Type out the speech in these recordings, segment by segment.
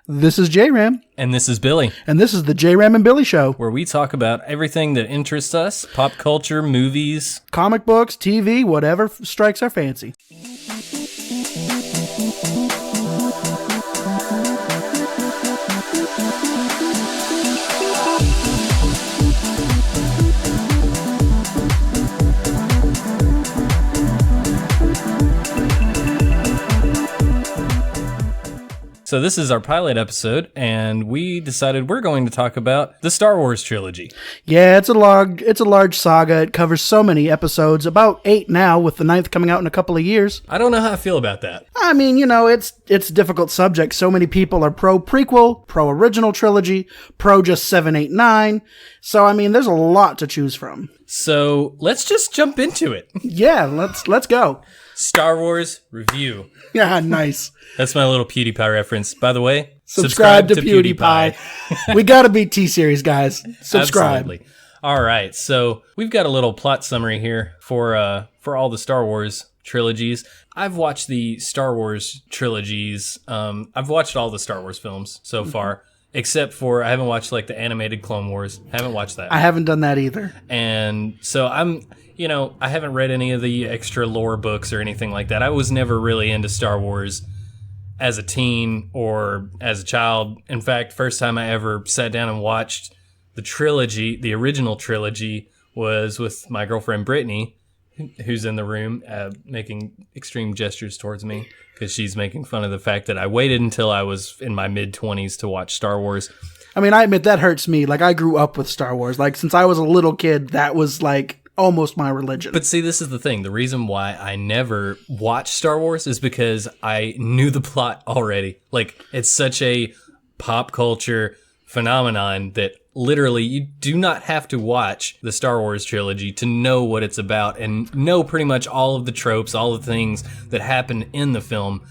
This is JRAM. And this is Billy. And this is the JRAM and Billy Show, where we talk about everything that interests us, pop culture, movies, comic books, TV, whatever strikes our fancy. So this is our pilot episode, and we decided we're going to talk about the Star Wars trilogy. Yeah, it's a large saga. It covers so many episodes, about 8 now, with the 9th coming out in a couple of years. I don't know how I feel about that. I mean, it's a difficult subject. So many people are pro prequel, pro original trilogy, pro just 7, 8, 9. So I mean, there's a lot to choose from. So let's just jump into it. Yeah, let's go. Star Wars review. Yeah, nice. That's my little PewDiePie reference. By the way, subscribe to PewDiePie. We gotta beat T-Series, guys. Subscribe. Absolutely. All right, so we've got a little plot summary here for all the Star Wars trilogies. I've watched the Star Wars trilogies. I've watched all the Star Wars films so far, except for I haven't watched like the animated Clone Wars. Haven't watched that. I haven't done that either. And so I haven't read any of the extra lore books or anything like that. I was never really into Star Wars as a teen or as a child. In fact, first time I ever sat down and watched the trilogy, the original trilogy, was with my girlfriend Brittany, who's in the room making extreme gestures towards me because she's making fun of the fact that I waited until I was in my mid-20s to watch Star Wars. I mean, I admit that hurts me. Like, I grew up with Star Wars. Like, since I was a little kid, that was like almost my religion. But see, this is the thing. The reason why I never watched Star Wars is because I knew the plot already. Like, it's such a pop culture phenomenon that literally you do not have to watch the Star Wars trilogy to know what it's about and know pretty much all of the tropes, all the things that happen in the film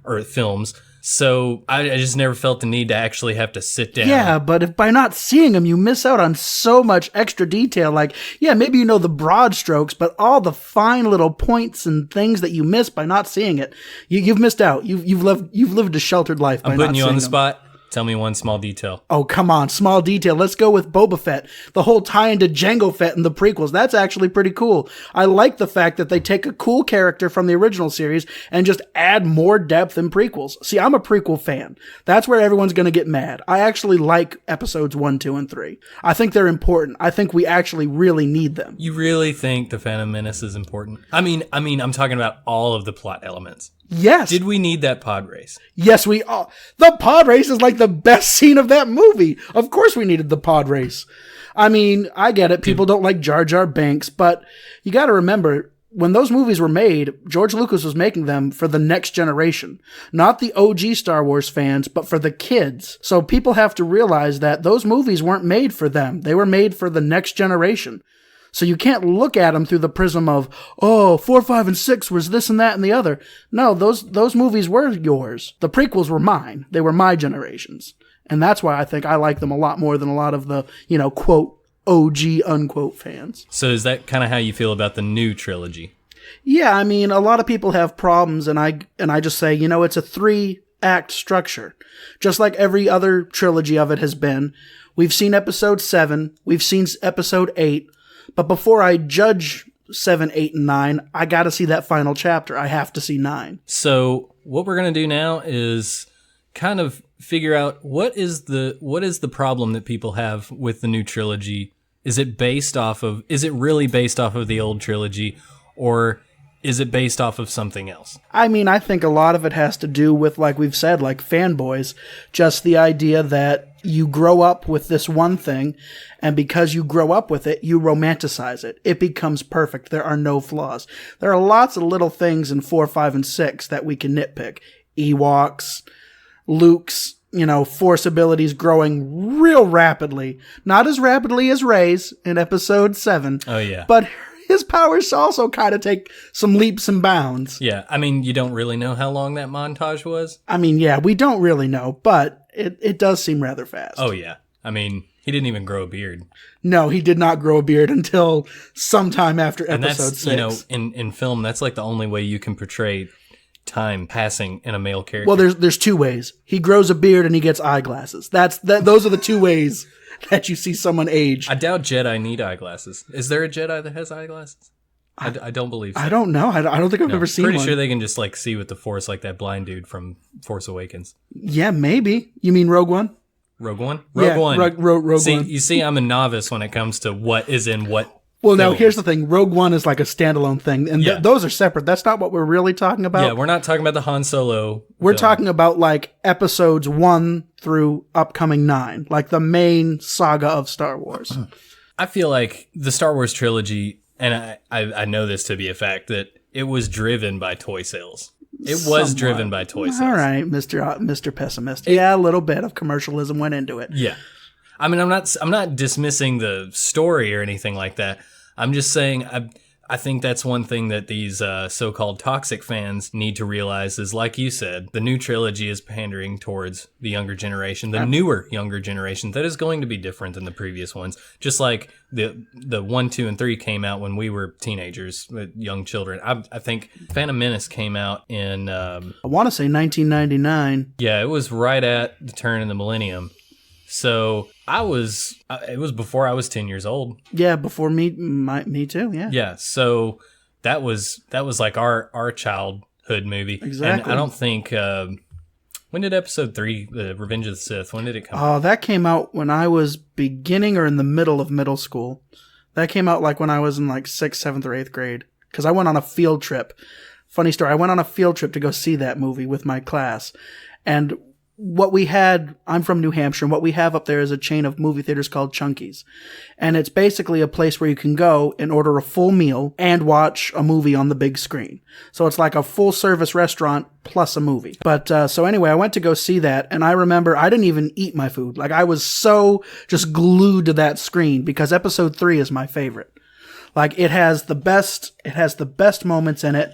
or films. So I just never felt the need to actually have to sit down. Yeah, but if by not seeing them, you miss out on so much extra detail. Like, yeah, maybe you know the broad strokes, but all the fine little points and things that you miss by not seeing it, you've missed out. You've lived a sheltered life by not seeing them. I'm putting you on the spot. Tell me one small detail. Oh, come on. Small detail. Let's go with Boba Fett. The whole tie into Jango Fett in the prequels. That's actually pretty cool. I like the fact that they take a cool character from the original series and just add more depth in prequels. See, I'm a prequel fan. That's where everyone's going to get mad. I actually like episodes 1, 2, and 3. I think they're important. I think we actually really need them. You really think the Phantom Menace is important? I mean, I'm talking about all of the plot elements. Yes. Did we need that pod race? Yes, we all. The pod race is like the best scene of that movie. Of course we needed the pod race. I mean, I get it. People don't like Jar Jar Binks, but you got to remember, when those movies were made, George Lucas was making them for the next generation. Not the OG Star Wars fans, but for the kids. So people have to realize that those movies weren't made for them. They were made for the next generation. So you can't look at them through the prism of, 4, 5, and 6 was this and that and the other. No, those movies were yours. The prequels were mine. They were my generation's. And that's why I think I like them a lot more than a lot of the, quote, OG, unquote fans. So is that kind of how you feel about the new trilogy? Yeah, I mean, a lot of people have problems, and I just say, it's a 3-act structure. Just like every other trilogy of it has been. We've seen episode 7. We've seen episode 8. But before I judge 7, 8, and 9, I got to see that final chapter. I have to see 9. So what we're going to do now is kind of figure out what is the problem that people have with the new trilogy. Is it really based off of the old trilogy, or is it based off of something else? I mean, I think a lot of it has to do with, like we've said, like fanboys, just the idea that you grow up with this one thing, and because you grow up with it, you romanticize it. It becomes perfect. There are no flaws. There are lots of little things in 4, 5, and 6 that we can nitpick. Ewoks, Luke's, Force abilities growing real rapidly. Not as rapidly as Rey's in episode 7. Oh, yeah. But his powers also kind of take some leaps and bounds. Yeah, I mean, you don't really know how long that montage was? I mean, yeah, we don't really know, but it does seem rather fast. Oh, yeah. I mean, he didn't even grow a beard. No, he did not grow a beard until sometime after episode 6. In film, that's like the only way you can portray time passing in a male character. Well, there's two ways. He grows a beard and he gets eyeglasses. Those are the two ways that you see someone age. I doubt Jedi need eyeglasses. Is there a Jedi that has eyeglasses? I don't believe so. I don't know. I don't think I've ever seen one. Pretty sure they can just like see with the Force, like that blind dude from Force Awakens. Yeah, maybe. You mean Rogue One? Rogue One? Rogue One. Rogue see, One. You see, I'm a novice when it comes to what is in what. Well, now here's the thing. Rogue One is like a standalone thing, and those are separate. That's not what we're really talking about. Yeah, we're not talking about the Han Solo. We're talking about like episodes 1 through upcoming 9, like the main saga of Star Wars. I feel like the Star Wars trilogy, and I know this to be a fact, that it was driven by toy sales. It was driven by toy sales. All right, Mr. Pessimist. Yeah, a little bit of commercialism went into it. Yeah. I mean, I'm not dismissing the story or anything like that. I'm just saying I think that's one thing that these so-called toxic fans need to realize is, like you said, the new trilogy is pandering towards the younger generation, the newer younger generation that is going to be different than the previous ones. Just like the 1, 2, and 3 came out when we were teenagers, young children. I think Phantom Menace came out in I want to say 1999. Yeah, it was right at the turn of the millennium. So it was before I was 10 years old. Yeah, before me too. Yeah. Yeah. So that was like our childhood movie. Exactly. And I don't think, when did episode 3, the Revenge of the Sith, when did it come out? Oh, that came out when I was beginning or in the middle of middle school. That came out like when I was in like 6th, 7th, or 8th grade. Cause I went on a field trip. Funny story. I went on a field trip to go see that movie with my class. And what we had, I'm from New Hampshire, and what we have up there is a chain of movie theaters called Chunky's. And it's basically a place where you can go and order a full meal and watch a movie on the big screen. So it's like a full service restaurant plus a movie. But, so anyway, I went to go see that, and I remember I didn't even eat my food. Like, I was so just glued to that screen because episode 3 is my favorite. Like, it has the best moments in it.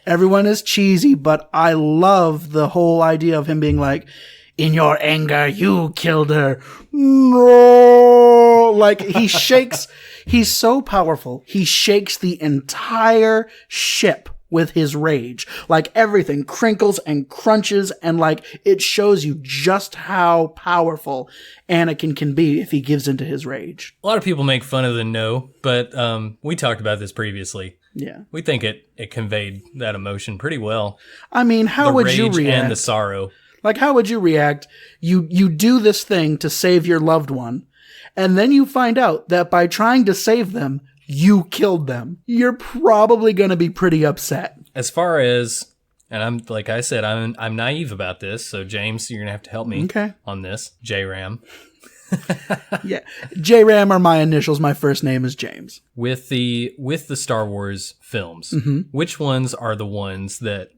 Everyone is cheesy, but I love the whole idea of him being like, in your anger, you killed her. No! Like, he's so powerful. He shakes the entire ship with his rage. Like, everything crinkles and crunches, and like, it shows you just how powerful Anakin can be if he gives into his rage. A lot of people make fun of the no, but we talked about this previously. Yeah. We think it conveyed that emotion pretty well. I mean, how would you react? The rage and the sorrow. Like, how would you react? You do this thing to save your loved one, and then you find out that by trying to save them, you killed them. You're probably going to be pretty upset. As far as, and I'm like I said, I'm naive about this, so James, you're going to have to help me on this. JRAM. Yeah. JRAM are my initials. My first name is James. With the Star Wars films, which ones are the ones that,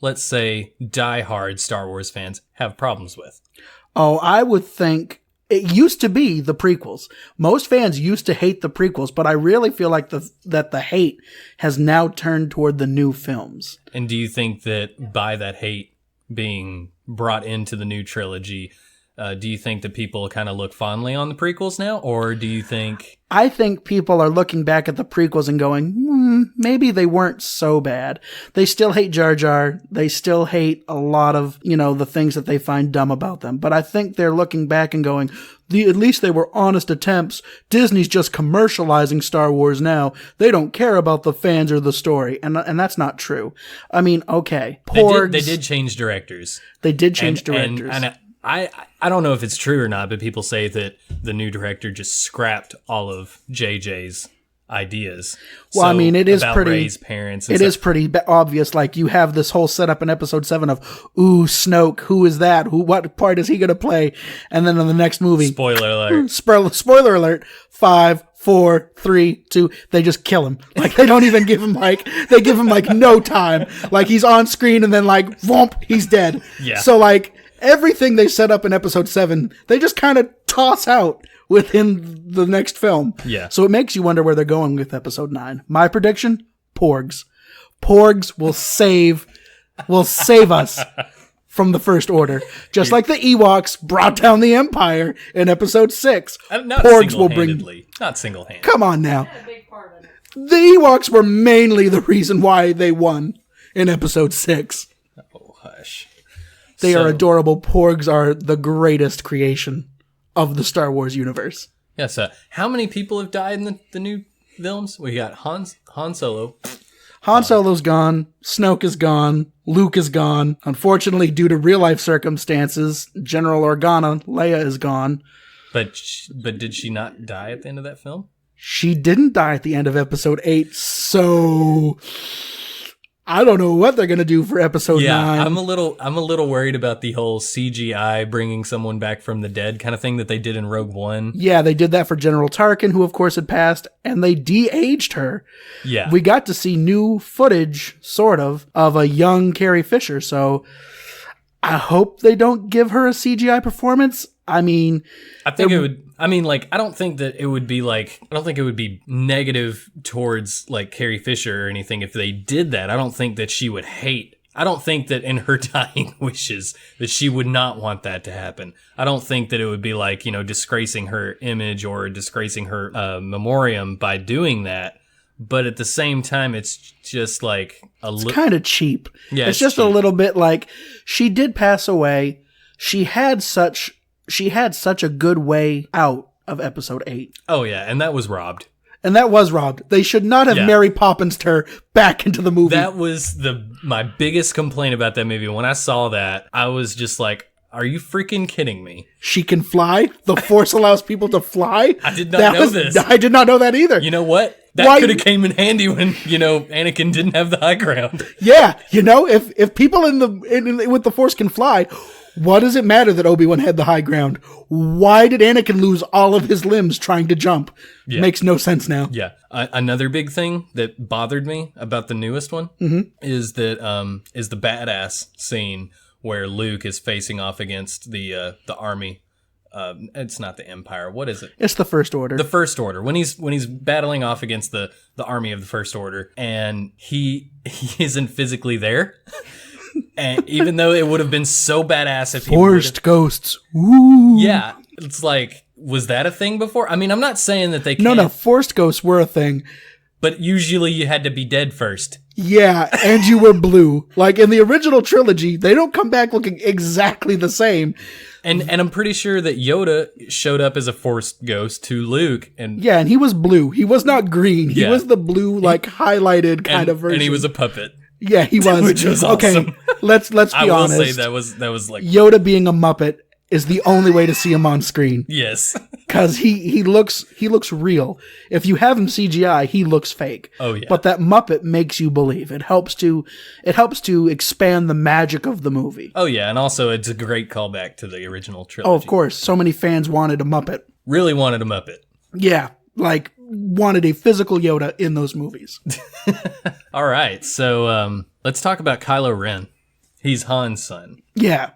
let's say, diehard Star Wars fans have problems with? Oh, I would think it used to be the prequels. Most fans used to hate the prequels, but I really feel like that the hate has now turned toward the new films. And do you think that by that hate being brought into the new trilogy, do you think that people kind of look fondly on the prequels now, or do you think... I think people are looking back at the prequels and going, maybe they weren't so bad. They still hate Jar Jar. They still hate a lot of, the things that they find dumb about them. But I think they're looking back and going, at least they were honest attempts. Disney's just commercializing Star Wars now. They don't care about the fans or the story. And that's not true. I mean, okay. Porgs, they did change directors. They did change directors. And I don't know if it's true or not, but people say that the new director just scrapped all of JJ's ideas. Well, I mean, it is about pretty. Rey's parents. It is pretty obvious. Like, you have this whole setup in episode 7 of, Snoke. Who is that? What part is he going to play? And then in the next movie, spoiler alert. Spoiler alert. 5, 4, 3, 2. They just kill him. Like, they don't even give him they give him no time. Like, he's on screen and then whoomp, he's dead. Yeah. So everything they set up in episode 7, they just kind of toss out within the next film. Yeah. So it makes you wonder where they're going with episode 9. My prediction, Porgs. Porgs will save us from the First Order. Just like the Ewoks brought down the Empire in episode 6. Not Porgs will bring... Not single-handedly. Come on now. A big part of it. The Ewoks were mainly the reason why they won in episode 6. Oh, hush. They are adorable. Porgs are the greatest creation of the Star Wars universe. Yeah, so how many people have died in the new films? We got Han Solo. Han Solo's gone. Snoke is gone. Luke is gone. Unfortunately, due to real-life circumstances, General Organa, Leia, is gone. But did she not die at the end of that film? She didn't die at the end of episode 8, so I don't know what they're going to do for episode 9. Yeah, I'm a little worried about the whole CGI bringing someone back from the dead kind of thing that they did in Rogue One. Yeah, they did that for General Tarkin, who of course had passed, and they de-aged her. Yeah. We got to see new footage, sort of a young Carrie Fisher, so I hope they don't give her a CGI performance. I mean, I think it would. I mean, like, I don't think it would be negative towards like Carrie Fisher or anything if they did that. I don't think that she would hate. I don't think that in her dying wishes that she would not want that to happen. I don't think that it would be like, disgracing her image or disgracing her memoriam by doing that. But at the same time, it's just like it's kind of cheap. Yeah, it's just cheap. A little bit like she did pass away. She had such a good way out of episode 8. Oh yeah, and that was robbed. And that was robbed. They should not have Mary Poppins'd her back into the movie. That was my biggest complaint about that movie. When I saw that, I was just like, are you freaking kidding me? She can fly? The Force allows people to fly? I did not know this. I did not know that either. You know what? That could have came in handy when, Anakin didn't have the high ground. Yeah, if people with the Force can fly, what does it matter that Obi-Wan had the high ground? Why did Anakin lose all of his limbs trying to jump? Yeah. Makes no sense now. Yeah. Another big thing that bothered me about the newest one is the badass scene where Luke is facing off against the army. It's not the Empire. What is it? It's the First Order. The First Order. When he's battling off against the army of the First Order, and he isn't physically there. And even though it would have been so badass if he forced ghosts. Ooh. Yeah, it's like, was that a thing before? I mean, I'm not saying that they can't. No, forced ghosts were a thing. But usually you had to be dead first. Yeah, and you were blue. Like in the original trilogy, they don't come back looking exactly the same. And I'm pretty sure that Yoda showed up as a forced ghost to Luke. And he was blue. He was not green. He was the blue, highlighted kind of version. And he was a puppet. Yeah, he was. Which was awesome. Okay, let's be honest. I will say that was like Yoda being a Muppet is the only way to see him on screen. Yes. Because he looks real. If you have him CGI, he looks fake. Oh yeah. But that Muppet makes you believe. It helps to expand the magic of the movie. Oh yeah, and also it's a great callback to the original trilogy. Oh, of course. So many fans wanted a Muppet. Really wanted a Muppet. Yeah, wanted a physical Yoda in those movies. All right, so let's talk about Kylo Ren. He's Han's son. Yeah.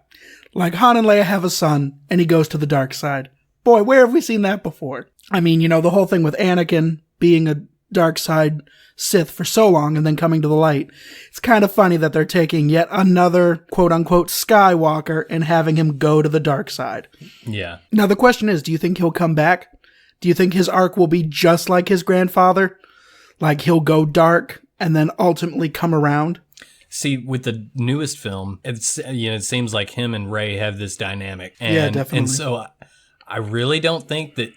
Han and Leia have a son, and he goes to the dark side. Boy, where have we seen that before? I mean, the whole thing with Anakin being a dark side Sith for so long and then coming to the light. It's kind of funny that they're taking yet another quote-unquote Skywalker and having him go to the dark side. Yeah. Now, the question is, do you think he'll come back? Do you think his arc will be just like his grandfather? Like he'll go dark and then ultimately come around? See, with the newest film, it seems like him and Rey have this dynamic. Yeah, definitely. And so I really don't think that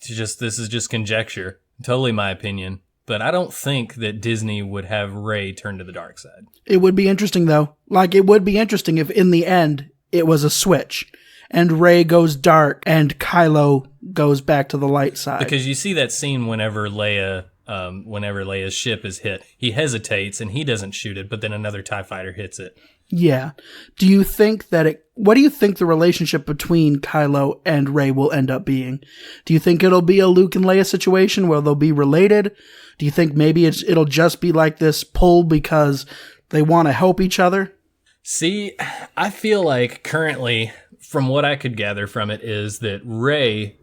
this is just conjecture, totally my opinion, but I don't think that Disney would have Rey turn to the dark side. It would be interesting though. It would be interesting if in the end it was a switch and Rey goes dark and Kylo goes back to the light side. Because you see that scene whenever Leia's ship is hit, he hesitates and he doesn't shoot it, but then another TIE fighter hits it. Yeah. Do you think what do you think the relationship between Kylo and Rey will end up being? Do you think it'll be a Luke and Leia situation where they'll be related? Do you think maybe it'll just be like this pull because they want to help each other? See, I feel like currently, from what I could gather from it, is that Rey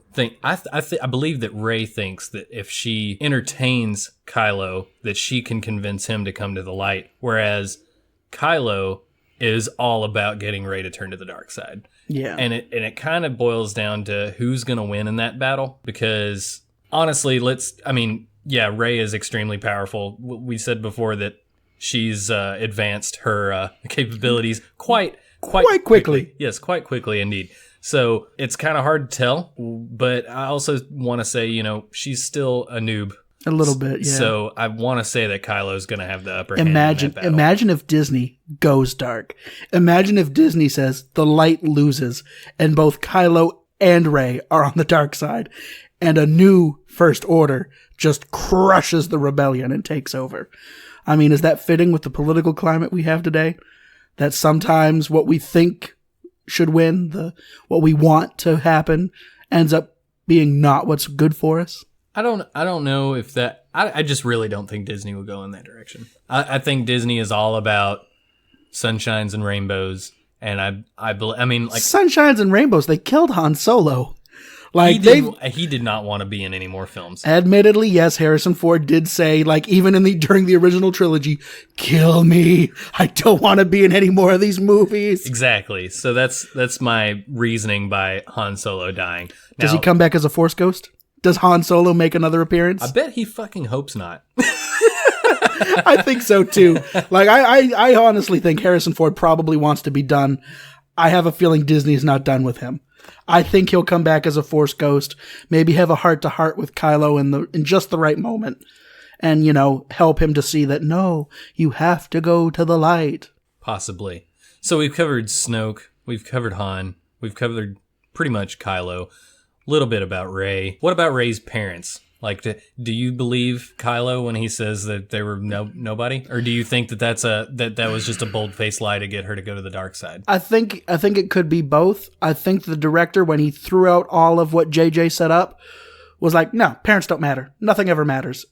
I believe that Rey thinks that if she entertains Kylo, that she can convince him to come to the light, whereas Kylo is all about getting Rey to turn to the dark side. Yeah. And it kind of boils down to who's going to win in that battle, because honestly, Rey is extremely powerful. We said before that she's advanced her capabilities quite quickly. Yes, quite quickly indeed. So it's kind of hard to tell, but I also want to say, she's still a noob. A little bit, yeah. So I want to say that Kylo's going to have the upper hand in that battle. Imagine if Disney goes dark. Imagine if Disney says the light loses and both Kylo and Rey are on the dark side and a new First Order just crushes the rebellion and takes over. I mean, is that fitting with the political climate we have today? That sometimes what we think should win, what we want to happen, ends up being not what's good for us? I don't know if that... I just really don't think Disney will go in that direction. I think Disney is all about sunshines and rainbows, and I mean, like... Sunshines and rainbows, they killed Han Solo. He did not want to be in any more films. Admittedly, yes, Harrison Ford did say, like, even during the original trilogy, kill me. I don't want to be in any more of these movies. Exactly. So that's my reasoning by Han Solo dying. Now, does he come back as a Force ghost? Does Han Solo make another appearance? I bet he fucking hopes not. I think so too. Like, I honestly think Harrison Ford probably wants to be done. I have a feeling Disney is not done with him. I think he'll come back as a Force ghost, maybe have a heart-to-heart with Kylo in just the right moment, and, help him to see that, no, you have to go to the light. Possibly. So we've covered Snoke, we've covered Han, we've covered pretty much Kylo, a little bit about Rey. What about Rey's parents? Like, do you believe Kylo when he says that they were nobody? Or do you think that was just a bold-faced lie to get her to go to the dark side? I think it could be both. I think the director, when he threw out all of what JJ set up, was like, no, parents don't matter. Nothing ever matters.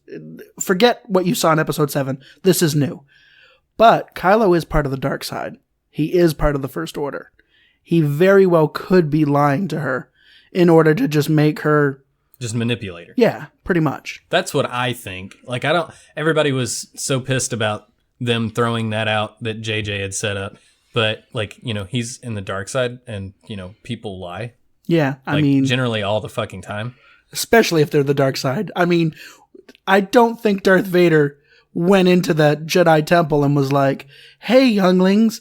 Forget what you saw in episode 7. This is new. But Kylo is part of the dark side. He is part of the First Order. He very well could be lying to her in order to just make her... Just manipulate her. Yeah, pretty much. That's what I think. Like, everybody was so pissed about them throwing that out that JJ had set up. But, like, he's in the dark side and, people lie. Yeah, I mean... generally all the fucking time. Especially if they're the dark side. I mean, I don't think Darth Vader went into that Jedi temple and was like, hey, younglings...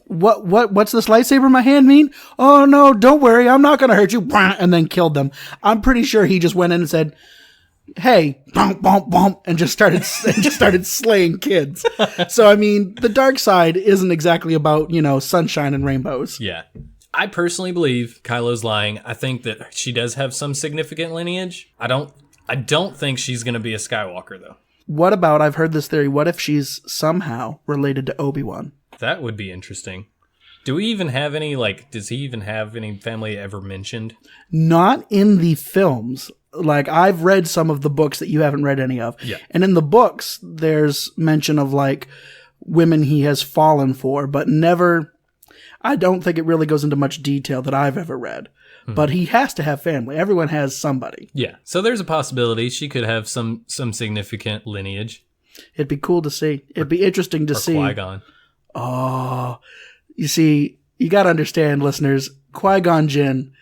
What's this lightsaber in my hand mean? Oh no, don't worry, I'm not gonna hurt you, and then killed them. I'm pretty sure he just went in and said, hey, bump, bump, bump, and just started slaying kids. So I mean, the dark side isn't exactly about, sunshine and rainbows. Yeah. I personally believe Kylo's lying. I think that she does have some significant lineage. I don't think she's gonna be a Skywalker though. What about, I've heard this theory, what if she's somehow related to Obi-Wan? That would be interesting. Do we even have any, does he even have any family ever mentioned? Not in the films. Like, I've read some of the books that you haven't read any of. Yeah. And in the books, there's mention of, women he has fallen for, but never... I don't think it really goes into much detail that I've ever read. Mm-hmm. But he has to have family. Everyone has somebody. Yeah. So there's a possibility she could have some significant lineage. It'd be cool to see. It'd be interesting to see. Qui-Gon. Oh, you see, you got to understand, listeners, Qui-Gon Jinn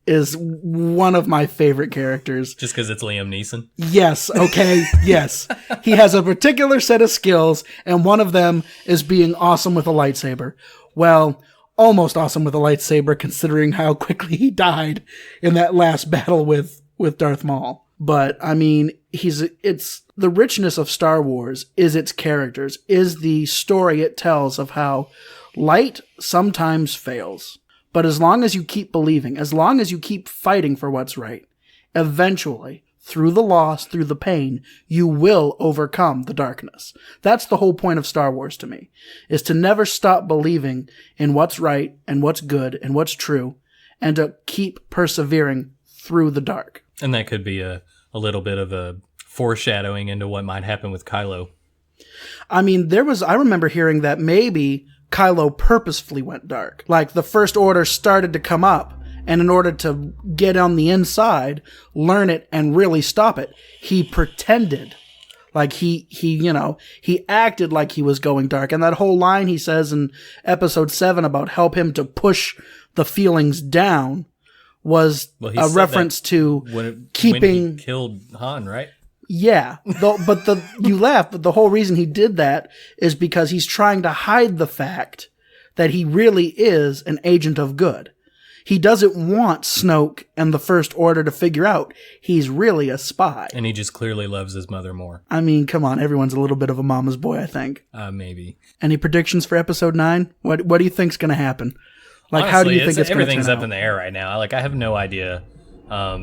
is one of my favorite characters. Just because it's Liam Neeson? Yes, okay, yes. He has a particular set of skills, and one of them is being awesome with a lightsaber. Well, almost awesome with a lightsaber, considering how quickly he died in that last battle with Darth Maul. But, I mean, it's the richness of Star Wars is its characters, is the story it tells of how light sometimes fails. But as long as you keep believing, as long as you keep fighting for what's right, eventually, through the loss, through the pain, you will overcome the darkness. That's the whole point of Star Wars to me, is to never stop believing in what's right and what's good and what's true, and to keep persevering through the dark. And that could be a little bit of a foreshadowing into what might happen with Kylo. I mean, I remember hearing that maybe Kylo purposefully went dark. Like, the First Order started to come up, and in order to get on the inside, learn it, and really stop it, he pretended. Like, he acted like he was going dark. And that whole line he says in episode 7 about help him to push the feelings down was a reference to when keeping... he killed Han, right? Yeah, you laugh, but the whole reason he did that is because he's trying to hide the fact that he really is an agent of good. He doesn't want Snoke and the First Order to figure out he's really a spy. And he just clearly loves his mother more. I mean, come on, everyone's a little bit of a mama's boy, I think. Maybe. Any predictions for episode 9? What do you think's going to happen? Like, honestly, how do you think it's going to turn out? Everything's up in the air right now. Like, I have no idea. I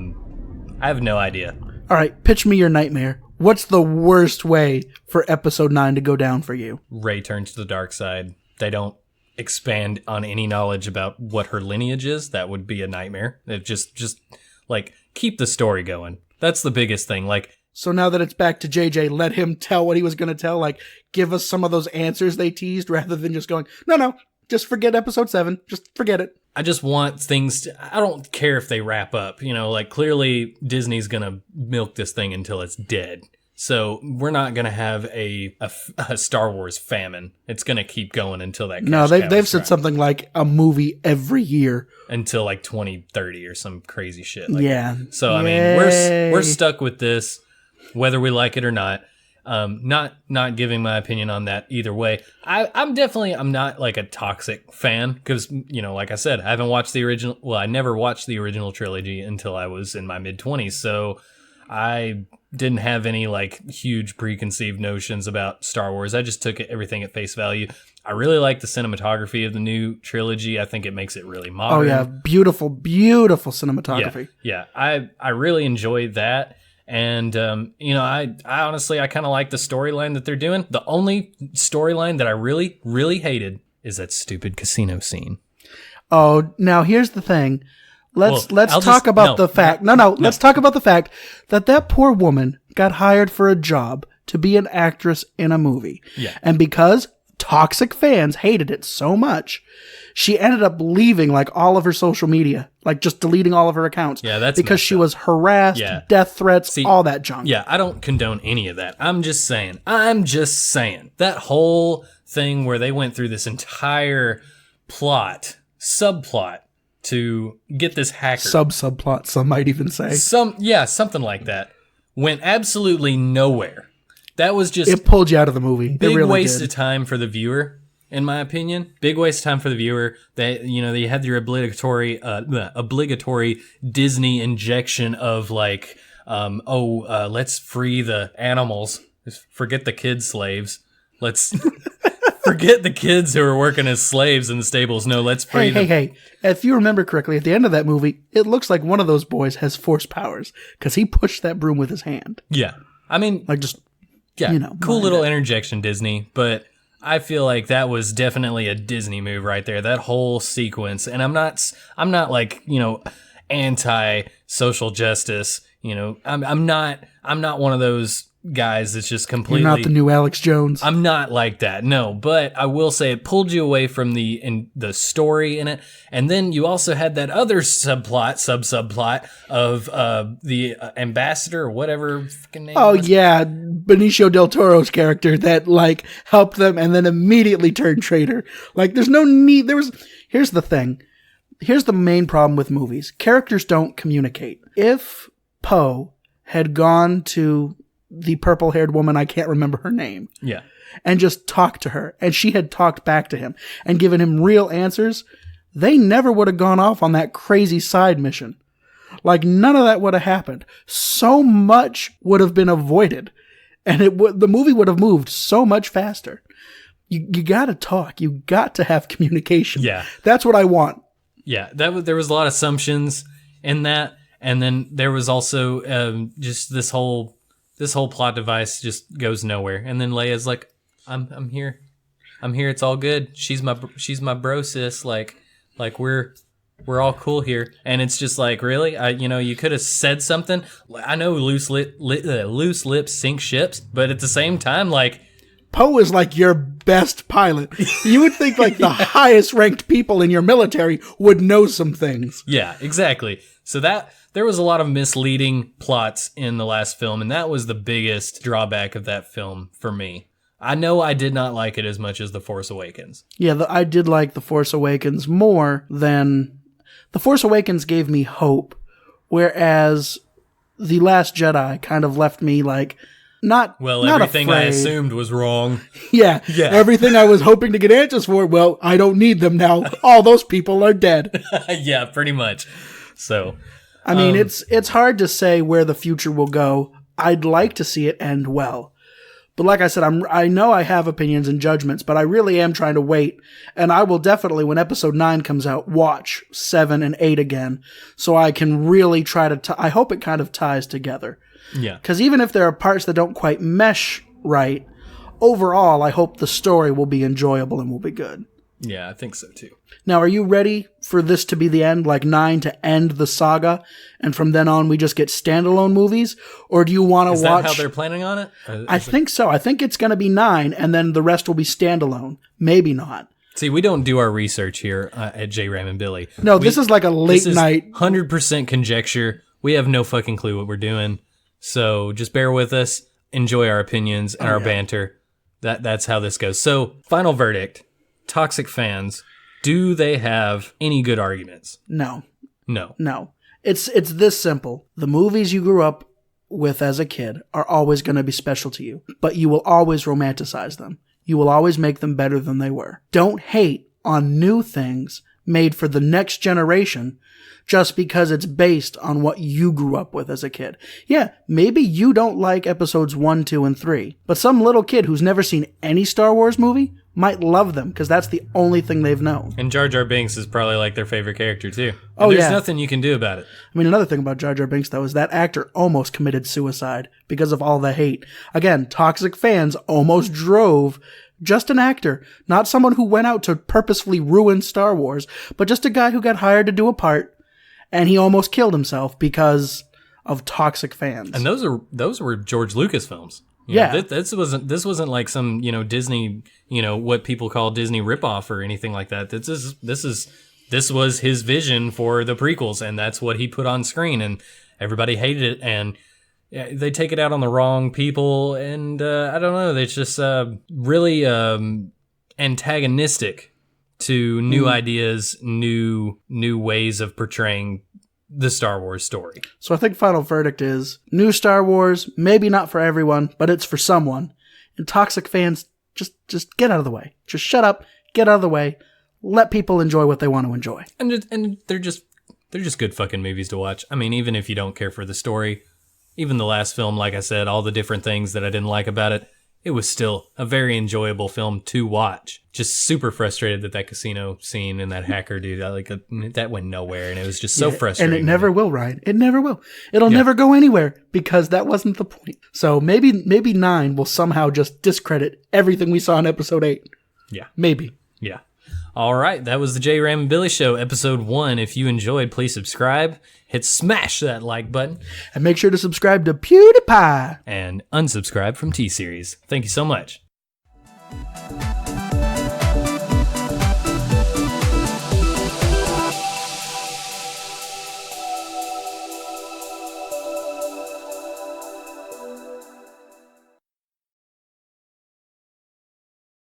have no idea. All right, pitch me your nightmare. What's the worst way for episode 9 to go down for you? Rey turns to the dark side. They don't expand on any knowledge about what her lineage is. That would be a nightmare. It just like, keep the story going. That's the biggest thing. Like, so now that it's back to JJ, let him tell what he was going to tell. Like, give us some of those answers they teased rather than just going, no, just forget episode 7. Just forget it. I just want things to, I don't care if they wrap up, like clearly Disney's going to milk this thing until it's dead. So we're not going to have a Star Wars famine. It's going to keep going until that. No, they've said something like a movie every year until like 2030 or some crazy shit. So I mean, we're stuck with this, whether we like it or not. Not giving my opinion on that either way. I'm not like a toxic fan because, like I said, I haven't watched the original. Well, I never watched the original trilogy until I was in my mid-20s. So I didn't have any like huge preconceived notions about Star Wars. I just took everything at face value. I really like the cinematography of the new trilogy. I think it makes it really modern. Oh yeah, beautiful, beautiful cinematography. Yeah. I really enjoyed that. And, I honestly, I kind of like the storyline that they're doing. The only storyline that I really, really hated is that stupid casino scene. Oh, now here's the thing. Let's talk about the fact that poor woman got hired for a job to be an actress in a movie. Yeah. And because toxic fans hated it so much, she ended up leaving like all of her social media, like just deleting all of her accounts. Yeah, that's because she was harassed, death threats, all that junk. Yeah, I don't condone any of that. I'm just saying. That whole thing where they went through this entire subplot to get this hacker. Subplot, some might even say. Something like that. Went absolutely nowhere. That was just... It pulled you out of the movie. Big really waste of time for the viewer, in my opinion. Big waste of time for the viewer. They had your obligatory Disney injection of like, let's free the animals. Forget the kid slaves. Let's... Forget the kids who are working as slaves in the stables. No, let's free them. Hey. If you remember correctly, at the end of that movie, it looks like one of those boys has force powers because he pushed that broom with his hand. Yeah. I mean... Like just... Yeah, cool little interjection, Disney, but I feel like that was definitely a Disney move right there. That whole sequence, and I'm not like, anti-social justice. I'm not one of those guys that's just completely... You're not the new Alex Jones. I'm not like that, no. But I will say it pulled you away from the story in it. And then you also had that other subplot of the ambassador or whatever fucking name. Oh, yeah. Benicio del Toro's character that, like, helped them and then immediately turned traitor. Like, there's no need... Here's the thing. Here's the main problem with movies. Characters don't communicate. If Poe had gone to the purple-haired woman, I can't remember her name. Yeah. And just talked to her, and she had talked back to him and given him real answers, they never would have gone off on that crazy side mission. Like, none of that would have happened. So much would have been avoided, and the movie would have moved so much faster. You gotta talk. You got to have communication. Yeah. That's what I want. Yeah, there was a lot of assumptions in that, and then there was also just this whole plot device just goes nowhere. And then Leia's like, I'm here. It's all good. She's my bro sis. Like we're all cool here. And it's just like, really? You could have said something. I know loose lips sink ships, but at the same time, like, Poe is like your best pilot. You would think like the highest ranked people in your military would know some things. Yeah, exactly. So there was a lot of misleading plots in the last film, and that was the biggest drawback of that film for me. I know I did not like it as much as The Force Awakens. Yeah, I did like The Force Awakens more than... The Force Awakens gave me hope, whereas The Last Jedi kind of left me like, not everything I afraid. assumed was wrong. Yeah, everything I was hoping to get answers for, well, I don't need them now. All those people are dead. Yeah, pretty much. So, I mean, it's hard to say where the future will go. I'd like to see it end well. But like I said, I know I have opinions and judgments, but I really am trying to wait. And I will definitely, when episode 9 comes out, watch 7 and 8 again. So I can really try to, I hope it kind of ties together. Yeah. Because even if there are parts that don't quite mesh right, overall, I hope the story will be enjoyable and will be good. Yeah, I think so too. Now, are you ready for this to be the end, like 9 to end the saga, and from then on we just get standalone movies? Or do you want to watch... Is that how they're planning on it? I think so. I think it's going to be 9, and then the rest will be standalone. Maybe not. See, we don't do our research here at JRAM and Billy. No, this is like a late night... 100% conjecture. We have no fucking clue what we're doing. So just bear with us. Enjoy our opinions and our banter. That's how this goes. So, final verdict. Toxic fans, do they have any good arguments? No. No. It's this simple. The movies you grew up with as a kid are always going to be special to you, but you will always romanticize them. You will always make them better than they were. Don't hate on new things made for the next generation just because it's based on what you grew up with as a kid. Yeah, maybe you don't like episodes 1, 2, and 3, but some little kid who's never seen any Star Wars movie might love them because that's the only thing they've known. And Jar Jar Binks is probably like their favorite character too. And there's nothing you can do about it. I mean, another thing about Jar Jar Binks, though, is that actor almost committed suicide because of all the hate. Again, toxic fans almost drove just an actor, not someone who went out to purposefully ruin Star Wars, but just a guy who got hired to do a part, and he almost killed himself because of toxic fans. And those were George Lucas films. This wasn't like some, Disney, what people call Disney ripoff or anything like that. This was his vision for the prequels, and that's what he put on screen, and everybody hated it, and they take it out on the wrong people, and I don't know, it's just really antagonistic to new ideas, new ways of portraying the Star Wars story. So I think final verdict is new Star Wars, maybe not for everyone, but it's for someone. And toxic fans, just get out of the way. Just shut up, get out of the way, let people enjoy what they want to enjoy. And they're just good fucking movies to watch. I mean, even if you don't care for the story, even the last film, like I said, all the different things that I didn't like about it, it was still a very enjoyable film to watch. Just super frustrated that casino scene and that hacker dude, that went nowhere, and it was just so frustrating. And it never will, Ryan. It never will. It'll never go anywhere because that wasn't the point. So maybe 9 will somehow just discredit everything we saw in episode 8. Yeah. Maybe. Yeah. All right, that was the JRAM and Billy Show, episode 1. If you enjoyed, please subscribe. Smash that like button. And make sure to subscribe to PewDiePie. And unsubscribe from T-Series. Thank you so much.